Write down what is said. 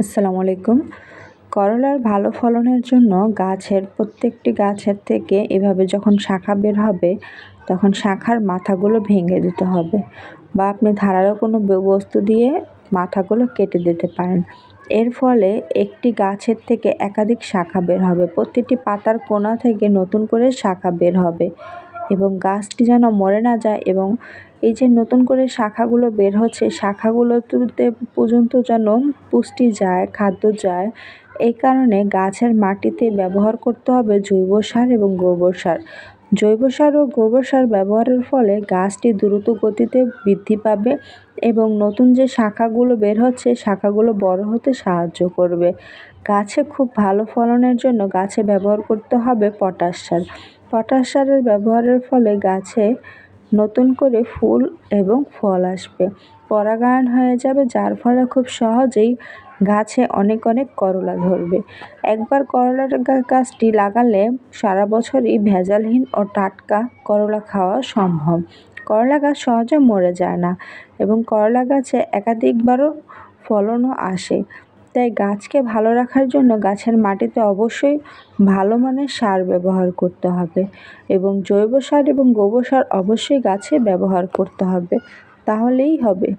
আসসালামু আলাইকুম। করলার ভালো ফলনের জন্য প্রত্যেকটি গাছের থেকে এভাবে যখন শাখা বের হবে তখন শাখার মাথাগুলো ভেঙে দিতে হবে, বা আপনি ধারালো কোনো বস্তু দিয়ে মাথাগুলো কেটে দিতে পারেন। এর ফলে একটি গাছের থেকে একাধিক শাখা বের হবে, প্রতিটি পাতার কোণা থেকে নতুন করে শাখা বের হবে এবং গাছটি যেন মরে না যায়, এবং এই যে নতুন করে শাখাগুলো বের হচ্ছে, শাখাগুলোতে পর্যন্ত যেন পুষ্টি যায়, খাদ্য যায়। এই কারণে গাছের মাটিতে ব্যবহার করতে হবে জৈব সার এবং গোবর সার। জৈব সার ও গোবর সার ব্যবহারের ফলে গাছটি দ্রুত গতিতে বৃদ্ধি পাবে এবং নতুন যে শাখাগুলো বের হচ্ছে শাখাগুলো বড় হতে সাহায্য করবে। গাছে খুব ভালো ফলনের জন্য গাছে ব্যবহার করতে হবে পটাশ সার। পটাশ সারের ব্যবহারের ফলে গাছে নতুন করে ফুল এবং ফল আসবে, পরাগায়ন হয়ে যাবে, যার ফলে খুব সহজেই গাছে অনেক অনেক করলা ধরবে। একবার করলার গাছটি লাগালে সারা বছরই ভেজালহীন ও টাটকা করলা খাওয়া সম্ভব। করলা গাছ সহজে মরে যায় না এবং করলা গাছে একাধিকবারও ফলনও আসে। তাই গাছকে ভালো রাখার জন্য গাছের মাটিতে অবশ্যই ভালো মানের সার ব্যবহার করতে হবে এবং জৈব সার এবং গোবর সার অবশ্যই গাছে ব্যবহার করতে হবে, তাহলেই হবে।